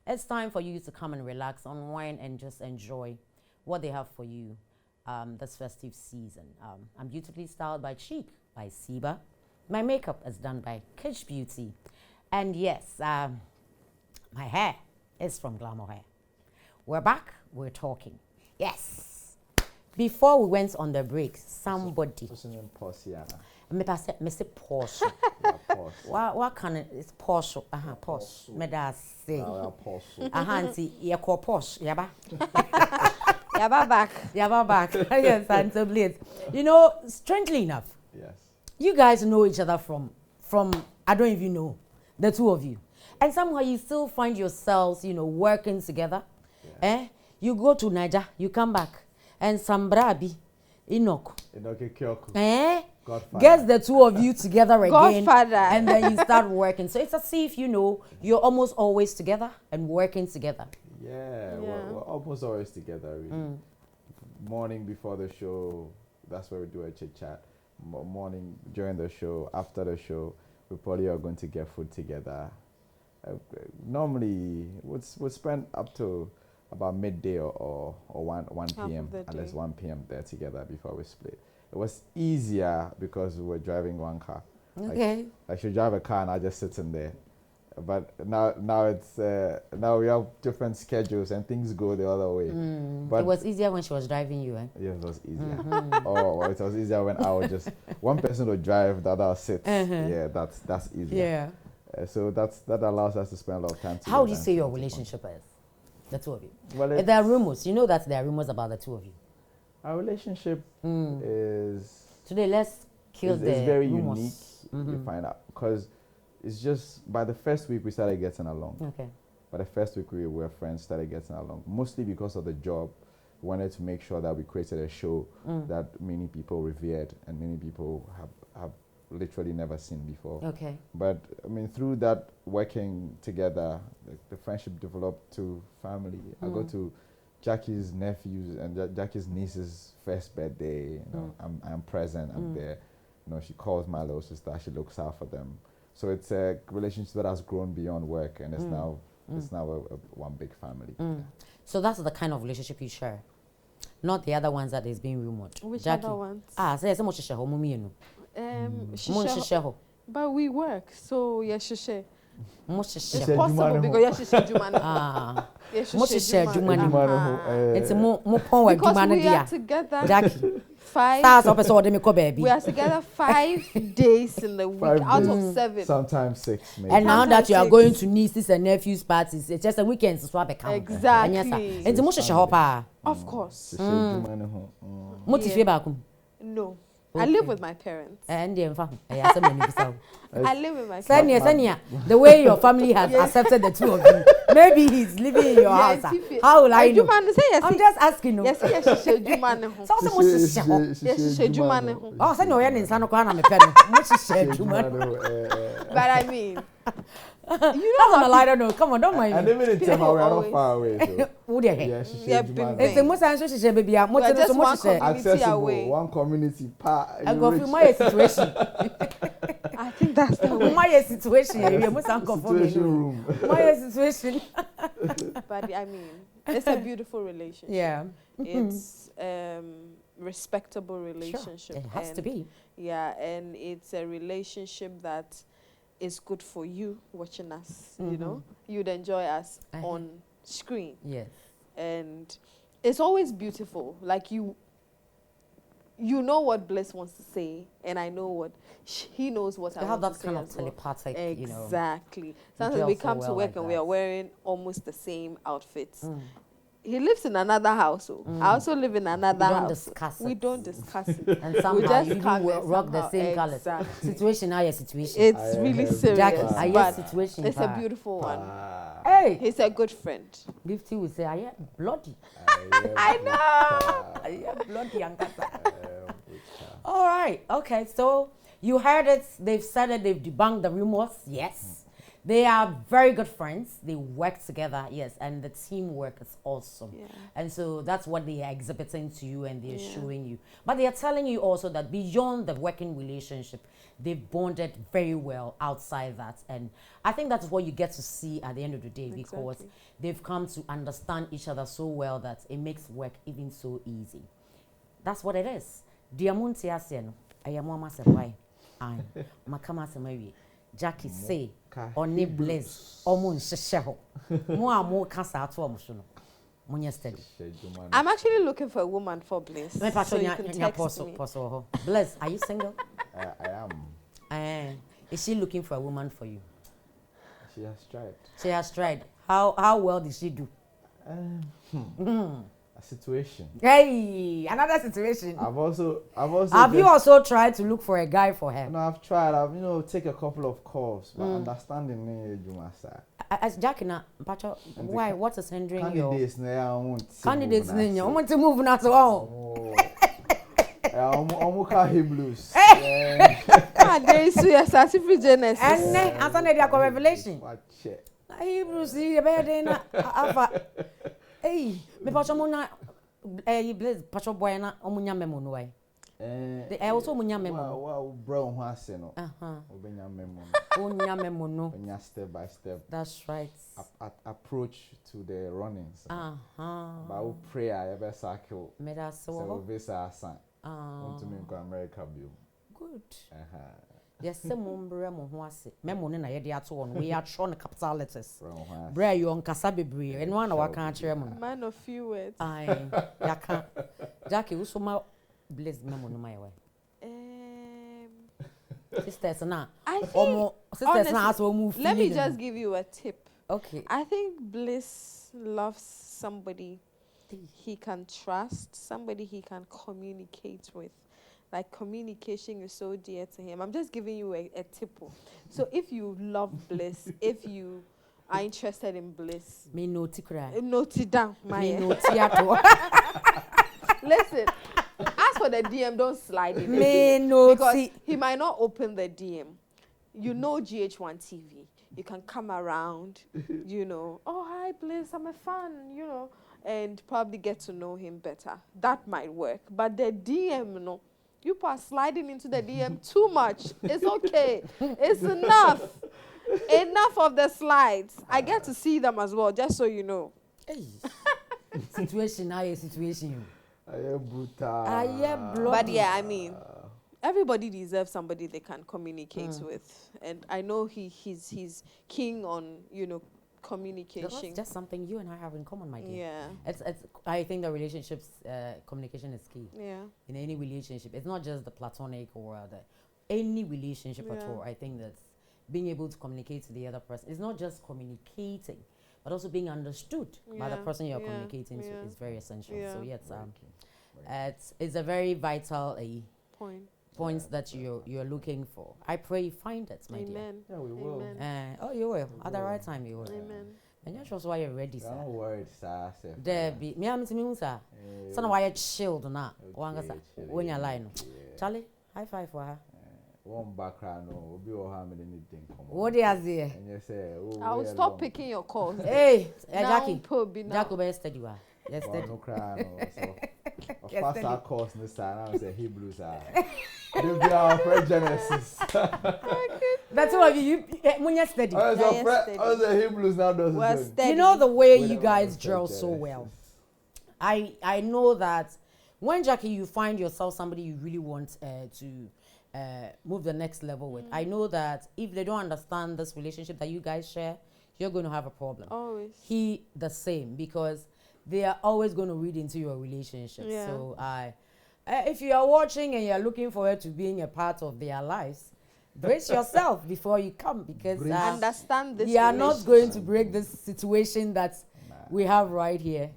it's time for you to come and relax, unwind, and just enjoy what they have for you this festive season. I'm beautifully styled by Cheek by Siba. My makeup is done by Kitsch Beauty. And yes, my hair is from Glamour Hair. We're back, we're talking. Yes. Before we went on the break, somebody. What's your name? Porciana. Me say Porsche. Yeah, Porcia. What kind of it's Porsche? Porsche. Me da say. Porcia. Auntie, you call Porsche, yaba. Yaba back. Yaba back. Yes, and so Bliss. You know, strangely enough, Yes. you guys know each other from I don't even know, the two of you, and somehow you still find yourselves, you know, working together. Yeah. You go to Niger, you come back, and Sambrabi, Enoch. Godfather. Gets the two of you together again, Godfather. and then you start working. So it's as if, you know, you're almost always together and working together. Yeah, we're almost always together. Really. Morning before the show, that's where we do a chit chat. Morning during the show, after the show, we probably are going to get food together. Normally, we'd spend up to about midday or 1 p.m. unless 1 p.m. there together before we split. It was easier because we were driving one car. Okay. I should drive a car and I just sit in there. But now it's now we have different schedules and things go the other way. But It was easier when she was driving you, eh? yes, it was easier. Oh, well, it was easier when I would just one person would drive, the other would sit. Yeah, that's easier. Yeah. So that allows us to spend a lot of time together. How would you say your relationship is? The two of you. Well, There are rumors. You know that there are rumors about the two of you. our relationship is Today, let's kill the it's very rumors. unique. You find out because it's just by the first week we started getting along. Okay. By the first week we were friends, started getting along. Mostly because of the job, we wanted to make sure that we created a show that many people revered and many people have literally never seen before. Okay. But I mean, through that working together, the friendship developed to family. I go to Jackie's nephew's and Jackie's niece's first birthday. You know, I'm present. I'm there. You know, she calls my little sister. She looks out for them. So it's a relationship that has grown beyond work, and it's now a one big family. So that's the kind of relationship you share, not the other ones that is being rumored. Which Jackie. other ones? Say so much share ho mummy no. Shisha- Ho. But we work, so yeah, shisha. Much It's share. possible because yeah, shisha jumano. Ah. Yeah, Much share jumano. jumano. It's mo pon wa Because jumano we are dia. together Jackie. 5. Stars up so me ko baby. We are together 5 days in the week 5 out days. of 7. Sometimes 6, maybe. And now that Sometimes you are 6. going to nieces and nephews parties, it's just a weekend to swap account. Exactly. It's mo share ho pa. Of course. Mo ti fie ba kum. No. I live with my parents. And the mfa. Ya se me ni bisa. I live with my parents. Sanya, the way your family has accepted the two of you. Maybe he's living in your house. How will I know? I'm just asking you. Yes, yes, shisha jumano. So so much is share. Yes, shisha jumano. Oh, say no ya ninsa no kwa na me pe no. Much is share juma. But I mean, you That's know on a lighter note. Come on, don't mind And me. even in Tema, we are not far away. So. Who there? Yeah, Yeah, It's the most answer share baby. Mo We are tell just so one much share. community Accessible, away. one community. I go through my situation. I think that's the way. My situation. We must uncle for me. Situation room. My situation. But I mean, it's a beautiful relationship. Yeah. It's respectable relationship. It has to and- be. Yeah, and it's a relationship that is good for you watching us. You know, you'd enjoy us on screen, Yes. and it's always beautiful. Like you know what Bliss wants to say, and I know what he knows what I You have want that to say kind of as well. telepathic, you know. Exactly. Sometimes gel we so come to well work like and we are that. wearing almost the same outfits. He lives in another house. I also live in another don't house. discuss We it. don't discuss it. And somehow just you come even and rock the somehow- same colors. Exactly. Situation, now your situation. It's really serious. Jackie, are you but situation? it's a pa? beautiful one. Hey, He's a good friend. Gifty will say, I am bloody. I know. I am bloody, Ankasa. All right. Okay. So you heard it. They've said it. They've debunked the rumors. Yes. They are very good friends. They work together, yes, and the teamwork is awesome. Yeah. And so that's what they are exhibiting to you and they're Yeah. showing you. But they are telling you also that beyond the working relationship, they've bonded very well outside that. And I think that's what you get to see at the end of the day because Exactly. they've come to understand each other so well that it makes work even so easy. That's what it is. Diamunti asieno. Ayamama sepai. Aye. Makama semawi. Jackie say on ne Bliss omun shesheho. Mo amo kasa ato omuso no. Munya steady. I'm actually looking for a woman for Bliss. Me So you nya can nya text me. poso ho. Bliss, are you single? I am. Is she looking for a woman for you? She has tried. She has tried. How well did she do? A situation. Hey, another situation. Have you also tried to look for a guy for her? No, I've tried. I've take a couple of calls, but understanding me, Jumasa. As Jackina, Pacho, why? What is hindering your Candidates now won't. candidates? I want to move now. So Blues. There is a certificate Genesis. and as an idea revelation. Watch it. Hebrews, the bed alpha. Hey, me Pacho Mona, Bliss, Pacho Boyana, Omunya Memono. I also Munya Memo. Well, brown haseno. Obenya memo. Onya Memono. Obenya step by step. That's right. Approach to the runnings. But I will pray I ever cycle. Meda So so. visa sign. Want to make America view. Good. Yes, some mumbre mohwase. Memo na ye de ato on. We are trying capital letters. Bra you on kasa bebre. And one wa kan kire mo. Man of few words. Aye. Ya kan. Jackie, who so ma Bliss memo no my way. Sisters na. I think, sisters honestly, na aso move. let me just give you a tip. Okay. I think Bliss loves somebody he can trust, somebody he can communicate with. Like communication is so dear to him. I'm just giving you a tip. So if you love Bliss, if you are interested in Bliss, Me no tikra. note it down. Me My no tiato. listen. As for the DM, don't slide in. Me no because ti. he might not open the DM. You know GH1 TV. You can come around, you know, oh, hi, Bliss, I'm a fan, you know, and probably get to know him better. That might work. But the DM, no, you are sliding into the DM too much. It's okay. It's enough. Enough of the slides. I get to see them as well, just so you know. Hey. Situation now is situation. Aye brutal. But yeah, I mean, everybody deserves somebody they can communicate with, and I know he's keen on, you know, communication. That's just something you and I have in common, my dear. Yeah. It's I think the relationships communication is key. Yeah. In any relationship, it's not just the platonic or any relationship at Yeah. all. I think that being able to communicate to the other person, it's not just communicating, but also being understood by the Yeah, person you're yeah, communicating to yeah. is very essential. Yeah. So yes, it's a very vital Point. that you're looking for. I pray you find it, my dear. Amen. Yeah, we will. Amen. Oh, you will. At the right time, you will. Amen. And you're sure why you're ready, sir. Don't worry, sir. Debbie, me am to me, sir. Son, why you chilled na? Wanga sir. When you're lying, Charlie, high five for her. One background, no, be all how many anything come. What do you say? And you say, oh, I will stop picking your calls. Hey, Now, Jackie. Poby, now. Jackie, be steady, wa. Yes, steady. No cry, no. So, of Yes, course, steady. our course this time, I say Hebrews are. They'll be our friend Genesis. That's why you when you're steady. I Yeah, yes, was a Hebrews now does We're the same. steady. You know the way Wait you a guys minute, gel friend so Genesis. well. I know that when Jackie, you find yourself somebody you really want to move the next level with. I know that if they don't understand this relationship that you guys share, you're going to have a problem. Always. He the same, because they are always going to read into your relationship. Yeah. So if you are watching and you're looking forward to being a part of their lives, brace yourself before you come, because Understand this. you are not relationship. going to break this situation that we have right here.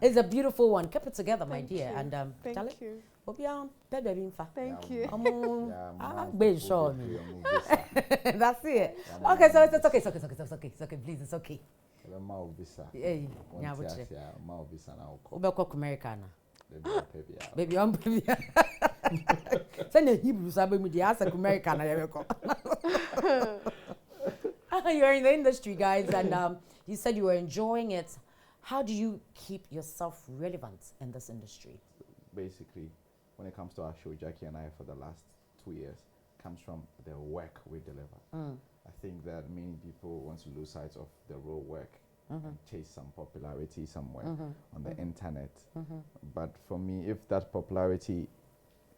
It's a beautiful one. Keep it together, my Thank dear. you. And Thank Charlie, you. hope you are better than far. Thank you. I've been sure. That's it. Okay, so it's okay. It's okay. Please, it's okay. Hey, yeah, what's it? Ubeko America na. Baby, I'm baby. Send the Hebrews. I be the answer America na. You're in the industry, guys, and you said you were enjoying it. How do you keep yourself relevant in this industry? Basically, when it comes to our show, Jackie and I, for the last 2 years, comes from the work we deliver. I think that many people want to lose sight of the real work and chase some popularity somewhere on the internet. But for me, if that popularity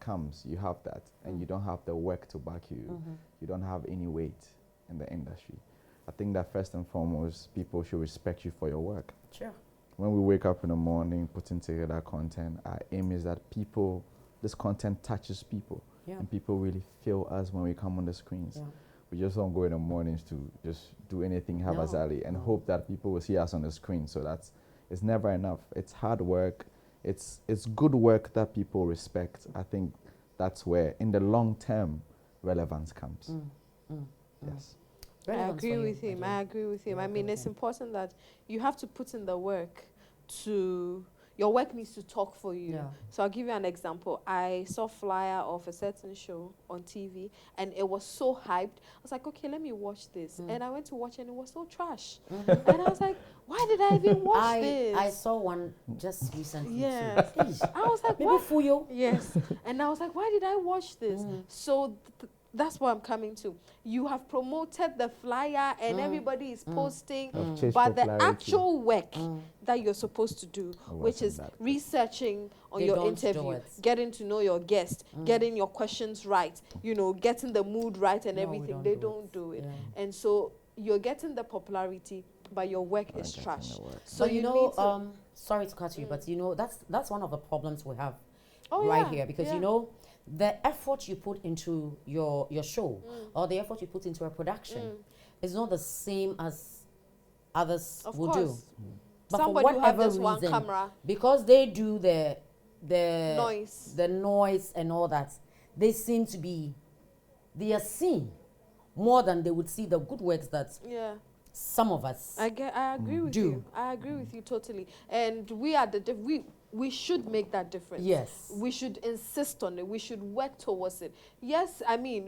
comes, you have that, and you don't have the work to back you, you don't have any weight in the industry. I think that first and foremost, people should respect you for your work. Sure. When we wake up in the morning, putting together content, our aim is that this content touches people, and people really feel us when we come on the screens. We just don't go in the mornings to just do anything haphazardly and hope that people will see us on the screen. So it's never enough. It's hard work. It's good work that people respect. I think that's where, in the long term, relevance comes. Yes. I agree with him. I agree with him. I mean, it's important that you have to put in the work your work needs to talk for you. Yeah. So I'll give you an example. I saw a flyer of a certain show on TV, and it was so hyped. I was like, okay, let me watch this. And I went to watch it, and it was so trash. And I was like, why did I even watch this? I saw one just recently. Yes. Too. I was like, Maybe what? Fuyo. Yes. And I was like, why did I watch this? So that's what I'm coming to. You have promoted the flyer and everybody is posting, but the actual work that you're supposed to do, which is researching on They your don't do interview, it. getting to know your guest, getting your questions right, getting the mood right and No, we everything. don't They do don't do it. Yeah. And so you're getting the popularity, but your work is trash. So But you you need to know, sorry to cut you, but that's one of the problems we have Oh, right yeah, here, because yeah. the effort you put into your show or the effort you put into a production is not the same as others Of will course. do. But Somebody for who have whatever this one reason, camera. because they do the Noise. and all that, they are seen more than they would see the good works that Yeah. some of us I agree with do. you. I agree with you totally. And we are we should make that difference. Yes. We should insist on it. We should work towards it. Yes, I mean,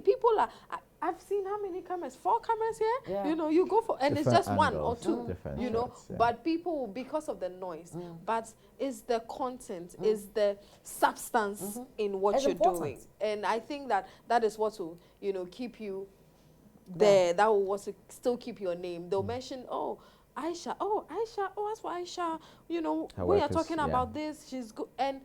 people are. I've seen how many cameras? 4 cameras here. Yeah. You go for, and it's Different just 1 or angles, 2. different You know, shots, yeah. but people, because of the noise, but is the content, is the substance in what It's you're important. doing, and I think that is what will keep you there. That will also still keep your name. They'll mention, Aisha, as for Aisha, Her we work are is- talking yeah. about this, she's good. And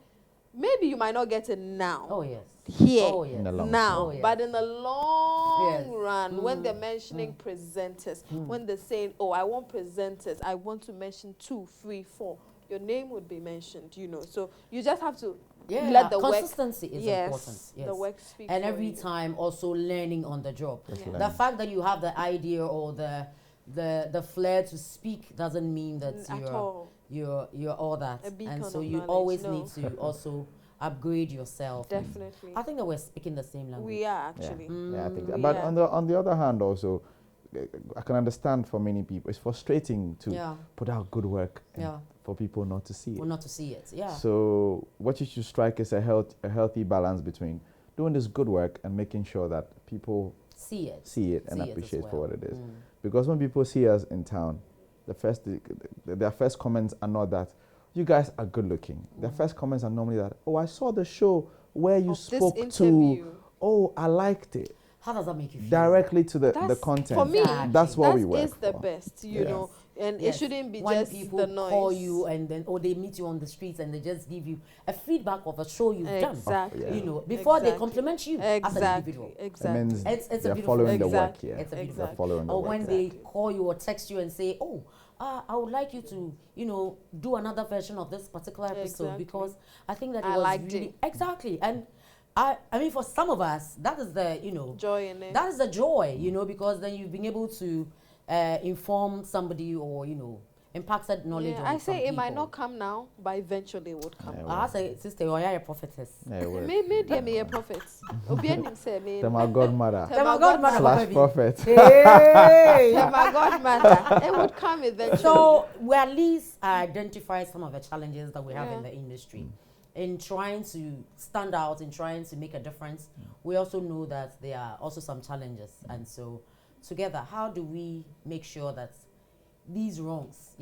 maybe you might not get it now. Oh yes. Here, Oh, yes. In the long now. Oh, yes. But in the long Yes. run, when they're mentioning presenters, when they're saying, I want presenters, I want to mention 2, 3, 4, your name would be mentioned, So you just have to let the consistency work. is Yes, important. Yes. the work speak and for every you. time also learning on the job. Just The learning. fact that you have the idea or the flair to speak doesn't mean that At all. you're all that. A beacon And so of you knowledge, always no. need to also upgrade yourself. Definitely. I think that we're speaking the same language. We are actually. Yeah, I think that. we But are. on the other hand, also, I can understand for many people, it's frustrating to Yeah. put out good work and Yeah. for people not to see it. Well, not to see it. Yeah. So what you should strike is a healthy balance between doing this good work and making sure that people see it. see it and See it as appreciate for well. what it is. Because when people see us in town, their first comments are not that you guys are good looking. Their first comments are normally that, I saw the show where you Of this spoke interview. to, I liked it. How does that make you feel? Directly to the That's- content. For me, Exactly. that's what we that work is the for. best, Yes. know. And Yes. it shouldn't be when just people the noise. call you and then they meet you on the streets and they just give you a feedback of a show you've done. Exactly. Yeah. Before they Exactly. compliment you as an Exactly. individual. It Exactly. means It's a they're beautiful following the work, Exactly. yeah. It's a beautiful They're following the Or work. when they call you or text you and say, I would like you to, do another version of this particular episode Exactly. because I think that it I was liked really it. exactly. And I mean, for some of us, that is the Joy in it. that is the joy, because then you've been able to inform somebody or impacted knowledge. Yeah, on I some say it might people. not come now, but eventually it would come. Yeah, I say, sister, you are a prophetess. Yeah, it works. Me dear me a prophet. Obianim say me. They're my godmother. They're my godmother. Slash prophet. Hey! They're my godmother. It would come eventually. So we at least identify some of the challenges that we have in Yeah. the industry. In trying to stand out, in trying to make a difference, we also know that there are also some challenges. And so together, how do we make sure that these wrongs,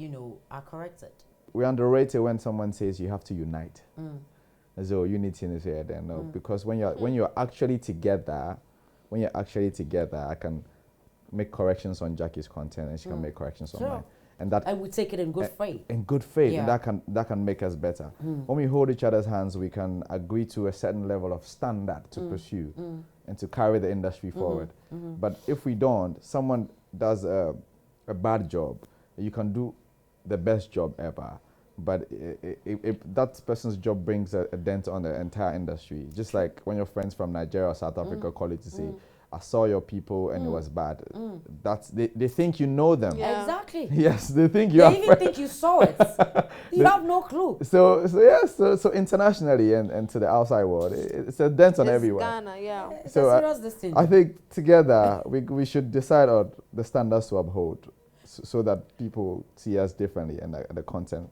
are corrected? We underrate it when someone says you have to unite. As though unity is here, then no, because when you're actually together, I can make corrections on Jackie's content, and she can make corrections on mine, and that I would take it in good faith. In good faith, Yeah. and that can make us better. When we hold each other's hands, we can agree to a certain level of standard to pursue and to carry the industry forward. But if we don't, someone does a bad job, you can do the best job ever. But if that person's job brings a dent on the entire industry, just like when your friends from Nigeria or South Africa call it to say, I saw your people and it was bad. That's they think you know them. Yeah. Exactly. Yes, they think you They are even think you saw it. You have no clue. So internationally and to the outside world, it's a dent on It's everyone. Ghana, yeah. It's So, a serious thing. I think together we should decide on the standards to uphold so that people see us differently and the content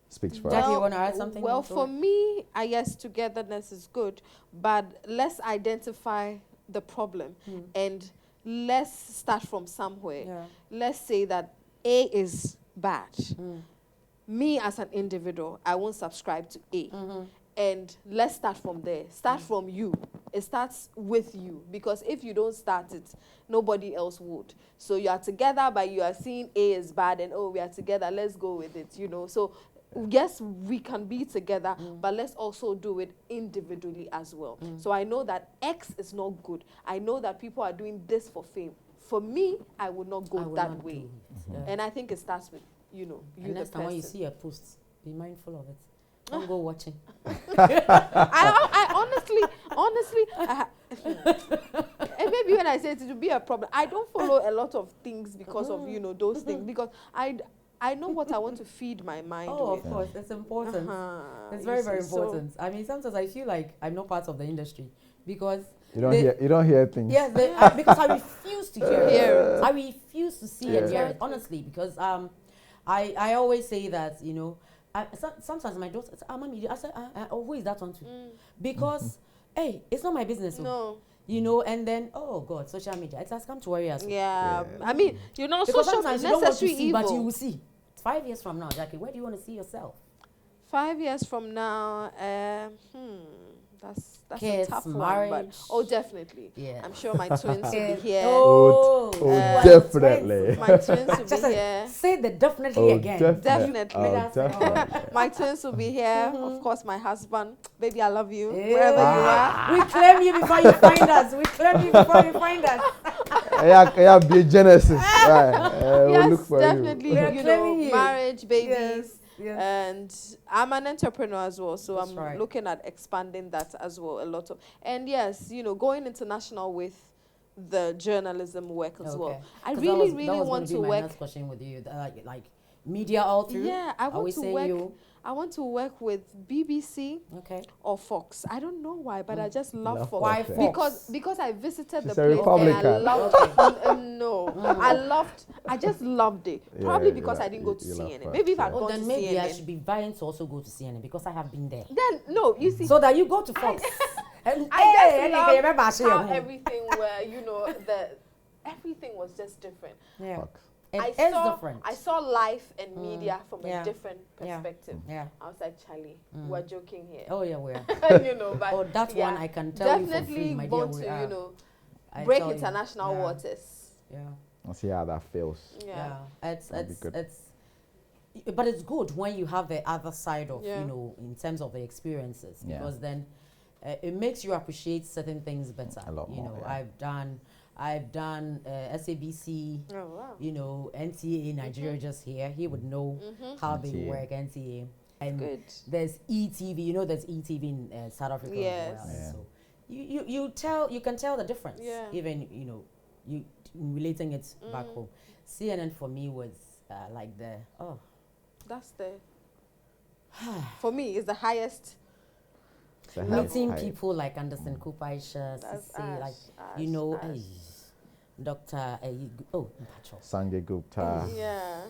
speaks for Jackie, us. you want to add something? Well, to for it? me, I guess togetherness is good, but let's identify the problem and let's start from somewhere. Yeah. Let's say that A is bad. Me as an individual, I won't subscribe to A. And let's start from there. Start from you. It starts with you, because if you don't start it, nobody else would. So you are together, but you are seeing A is bad, and we are together, let's go with it, So yes, we can be together, but let's also do it individually as well. So I know that X is not good. I know that people are doing this for fame. For me, I would not go I will that not way. do it. Yeah. And I think it starts with, you And next the time when you person. see a post, be mindful of it. Don't go watching. I honestly, and maybe when I say it will be a problem, I don't follow a lot of things because of, those things, because I know what I want to feed my mind Oh, with. of course, it's important. It's You very, see, very so- important. I mean, sometimes I feel like I'm not part of the industry because You don't hear things. yes, because I refuse to hear it. I refuse to see and hear it, honestly, because I always say that sometimes my daughter says, Mommy, I said, who is that one to? Because hey, it's not my business. No. And then oh God, social media, it has come to worry us. Yeah. I mean, Because social sometimes you don't want to necessary see, evil. but you will see. 5 years from now, Jackie, where do you want to see yourself? 5 years from now, that's Kids, a tough marriage. one. But definitely. Yeah. I'm sure my twins will be here. Oh, definitely. My twins will Just be here. say the definitely again. Definitely. Definitely. My twins will be here. Of course, my husband. Baby, I love you. Yeah. Wherever you are. We claim you before you find us. We claim you before you find us. Yeah, be a Genesis. Right. We'll Yes, look for definitely. We are claiming you. Marriage, babies. Yes. And I'm an entrepreneur as well, so That's I'm right. looking at expanding that as well a lot of. And yes, going international with the journalism work as well. I 'Cause really, that really was want gonna to be my work. next question with you, like media all through. Yeah, I Are we want to saying work. you? I want to work with BBC Okay. or Fox. I don't know why, but I just love Love Fox. Why Fox, Fox? Because I visited She's the a place and I Republican. loved no. I just loved it. Yeah, Probably you because love- I didn't go to you love CNN. Fox, Maybe if I'd yeah. gone Then to maybe I CNN. should be vying to also go to CNN because I have been there. Then no, you see, So that you go to Fox. And I just and you love can remember actually how your home. everything were, everything was just different. Yeah. Fox. It I is saw, different. I saw life and media from Yeah. a different Yeah. perspective. Yeah. I was like, Charlie, we're joking here. Oh yeah, we are. But Oh, that yeah, one I can tell you for definitely free, my dear. want We to, are. I break tell you. international Yeah. waters. Yeah. Let's see how that feels. Yeah. It's That'd be good. but it's good when you have the other side of Yeah. in terms of the experiences, Yeah. because then it makes you appreciate certain things better. A lot more, yeah. I've done SABC, Oh wow. NTA Nigeria just here. He would know how they NTA. work, NTA. And Good. there's ETV, there's ETV in South Africa Yes. as well. Yeah. So you can tell the difference, Yeah. even you relating it back home. CNN for me was like That's for me is the highest. It's a meeting high- people like Anderson Cooper, Aisha, That's Sisi, like Ash. hey, Dr. Mpacho. Sanjay Gupta. Yeah.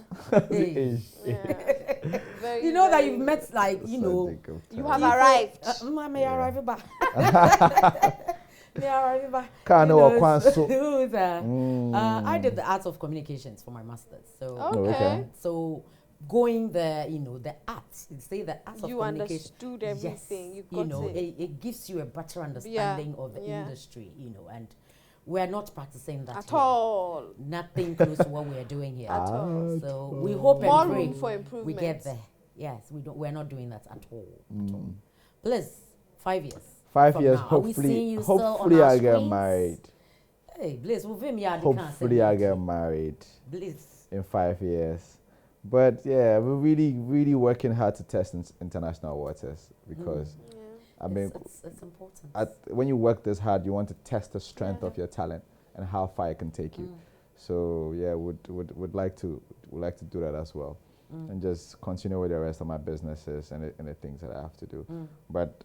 Hey. Yeah. Very, You know that very- you've met like Sanjay Gupta. You have people- arrived. I may arrive back. Kano or Kwanso. I did the Art of Communications for my master's. So, Okay. so going the, the art, say the art of You communication. understood everything. Yes, You got it gives you a better understanding of the yeah. industry, and we're not practicing that At here. all. Nothing close to what we're doing here. At all. So we hope More and pray room for we improvement. get there. Yes, we're not doing that at all. At all. Bliss, 5 years. 5 from years, now. Are we seeing you still on hopefully our I get screens? married. Hey, Bliss, Hopefully I get married Bliss. in 5 years. But yeah, we're really, really working hard to test international waters because I mean, it's important. when you work this hard, you want to test the strength of your talent and how far it can take you. So yeah, would like to do that as well, and just continue with the rest of my businesses and the things that I have to do. But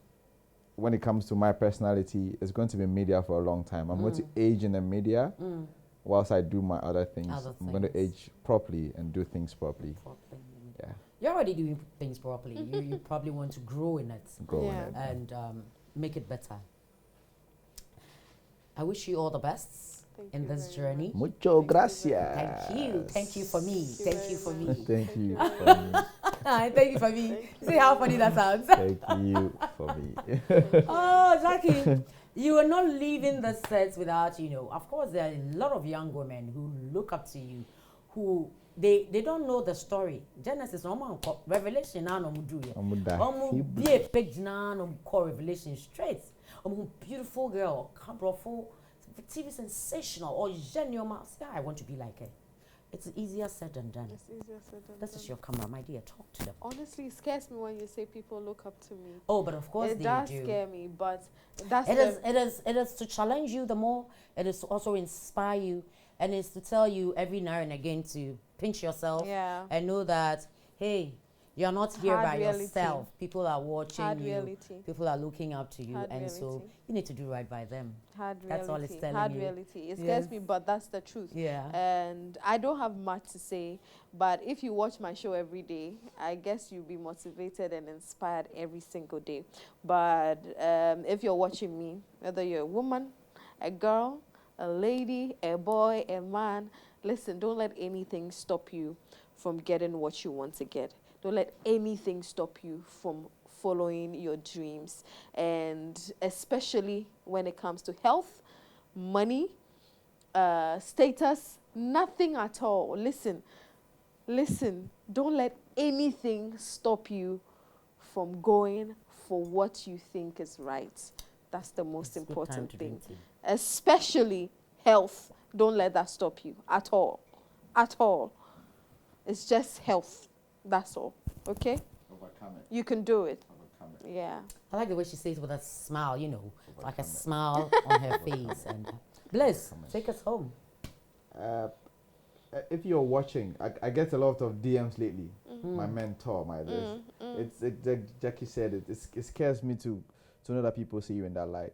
when it comes to my personality, it's going to be media for a long time. I'm going to age in the media whilst I do my other things. I'm going to age properly and do things properly. Yeah. You're already doing things properly. you probably want to grow in it. Grow in it. And make it better. I wish you all the best in this journey. Mucho gracias. Thank you. Thank you for me. Thank you for me. Thank you for me. Thank you for me. See how funny that sounds. Thank you for me. Oh, Jackie, you are not leaving the sets without, of course, there are a lot of young women who look up to you, who they don't know the story. Genesis, Revelation, be a page now, call Revelation straight. Beautiful girl, beautiful, TV sensational, or genuine. I want to be like her. It's easier said than done. It's easier said than This is your camera, my dear. Talk to them. Honestly, it scares me when you say people look up to me. Oh, but of course It they does do. scare me, but that's It is to challenge you the more. It is to also inspire you, and it's to tell you every now and again to pinch yourself and know that, hey, you're not here Hard by reality. yourself. People are watching Hard you. reality. People are looking up to you, Hard and so reality. you need to do right by them. Hard That's all it's reality. telling Hard you. reality. It scares me, but that's the truth. Yeah. And I don't have much to say, but if you watch my show every day, I guess you'll be motivated and inspired every single day. But if you're watching me, whether you're a woman, a girl, a lady, a boy, a man, listen, don't let anything stop you from getting what you want to get. Don't let anything stop you from following your dreams. And especially when it comes to health, money, status, nothing at all. Listen, don't let anything stop you from going for what you think is right. That's the most important thing. Especially health. Don't let that stop you at all. At all. It's just health. That's all. Okay? Overcome it. You can do it. Overcome it. Yeah. I like the way she says with a smile, like a smile on her face. And Bliss, take us home. If you're watching, I get a lot of DMs lately. My mentor, my this. Jackie said it scares me to know that people see you in that light.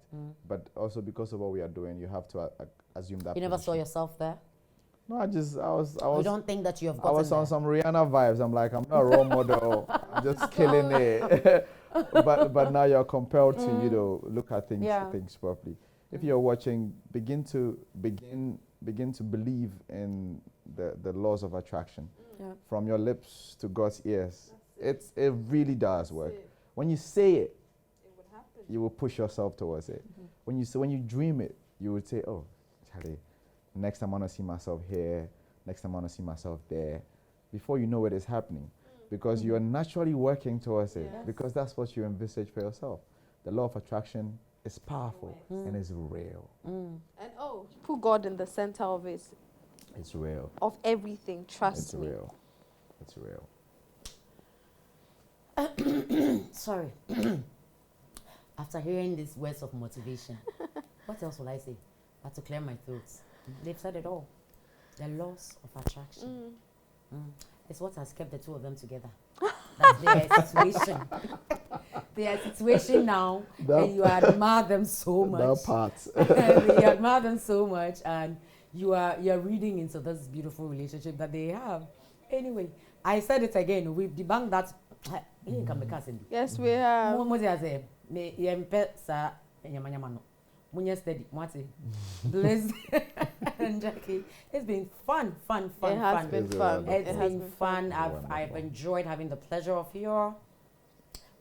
But also because of what we are doing, you have to assume that. You never saw yourself there? No, I was. You don't think that you have I gotten was on there? some Rihanna vibes. I'm like, I'm not a role model. I'm just killing it. but now you're compelled to look at things properly. If you're watching, begin to believe in the laws of attraction. From your lips to God's ears. It really does work. When you say it would happen. you will push yourself towards it. When you dream it, you would say, oh, Charlie, next time I want to see myself here, next time I want to see myself there. Before you know it is happening. Because you are naturally working towards it. Because that's what you envisage for yourself. The law of attraction is powerful and is real. And put God in the center of it. It's real. Of everything. Trust me. It's real. Sorry. After hearing these words of motivation, what else will I say? I have to clear my throat. They've said it all. The laws of attraction. It's what has kept the two of them together. That's their situation. Their situation now, and you admire them so much. That part. You admire them so much, and you're reading into this beautiful relationship that they have. Anyway, I said it again. We've debunked that. Yes, we have. Munya steady, Marty, Bliss, and Jackie. It's been fun. It has been It's fun. It's It has been been fun. I've Wonderful. enjoyed having the pleasure of your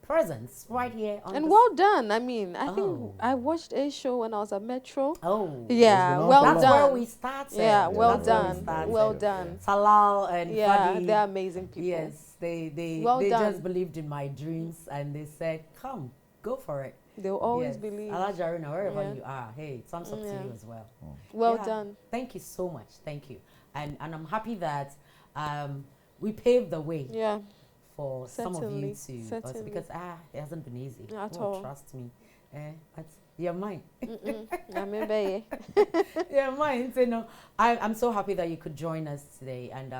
presence right here on And the well done. I mean, I Oh. think I watched a show when I was at Metro. Oh, Yeah, been on well for that's done. where we started. Yeah, well That's where we done. started. Well done. Talal and Yeah, Fadi. they're amazing people. Yes, they Well they done. just believed in my dreams and they said, "Come, go for it." They'll always Yes. believe. Alajarina, wherever Yeah. you are, hey, thumbs up to Yeah. you as well. Well Yeah. done. Thank you so much. Thank you, and I'm happy that we paved the way Yeah. for some of you Certainly, to also, certainly. because it hasn't been easy At Oh, all. trust me. But you're mine. I remember. Yeah, mine. So, no, I'm so happy that you could join us today. And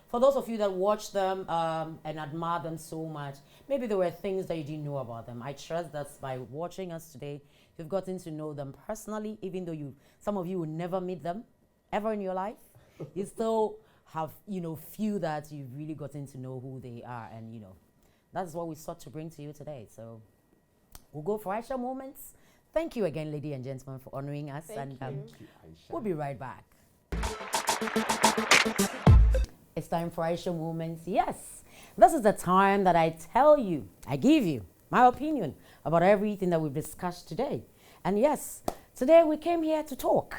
for those of you that watch them and admire them so much, maybe there were things that you didn't know about them. I trust that by watching us today, you've gotten to know them personally, even though some of you will never meet them ever in your life. You still have, feel that you've really gotten to know who they are. And, that's what we sought to bring to you today. So we'll go for Aisha moments. Thank you again, ladies and gentlemen, for honoring us. Thank and you. we'll be right back. It's time for Aisha moments. Yes, this is the time that I tell you, I give you my opinion about everything that we've discussed today. And yes, today we came here to talk.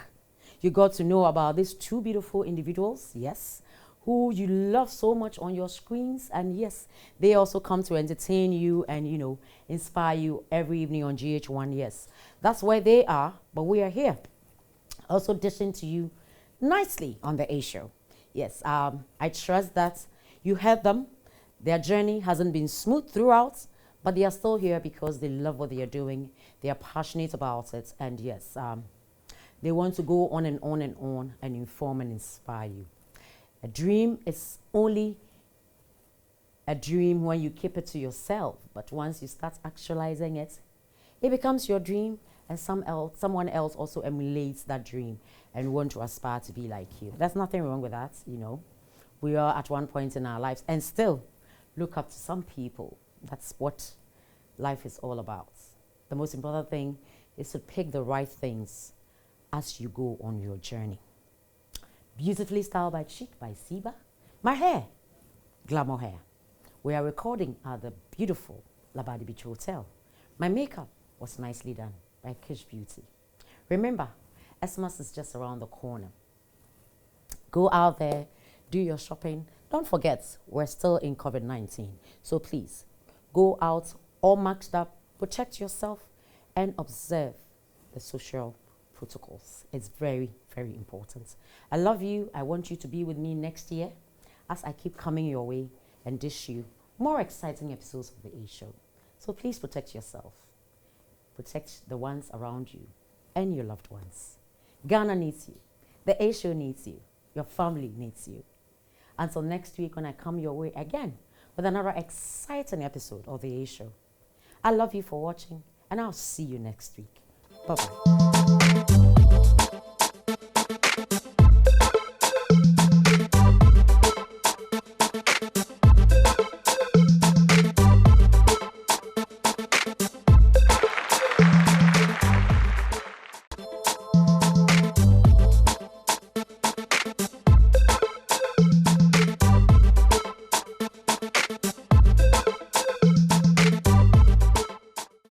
You got to know about these two beautiful individuals, yes, who you love so much on your screens. And yes, they also come to entertain you and, inspire you every evening on GH1. Yes, that's where they are, but we are here also dishing to you nicely on the A Show. Yes, I trust that you heard them. Their journey hasn't been smooth throughout, but they are still here because they love what they are doing. They are passionate about it. And yes, they want to go on and on and on and inform and inspire you. A dream is only a dream when you keep it to yourself. But once you start actualizing it, it becomes your dream, and someone else also emulates that dream and want to aspire to be like you. There's nothing wrong with that, We are at one point in our lives and still look up to some people. That's what life is all about. The most important thing is to pick the right things as you go on your journey. Beautifully styled by Chic by Siba. My hair, glamour hair. We are recording at the beautiful Labadi Beach Hotel. My makeup was nicely done by Kish Beauty. Remember, Xmas is just around the corner. Go out there, do your shopping. Don't forget, we're still in COVID-19. So please, go out all masked up, protect yourself, and observe the social protocols. It's very, very important. I love you. I want you to be with me next year as I keep coming your way and dish you more exciting episodes of the A Show. So please protect yourself. Protect the ones around you and your loved ones. Ghana needs you. The A Show needs you. Your family needs you. Until next week when I come your way again with another exciting episode of the A Show. I love you for watching, and I'll see you next week. Bye-bye.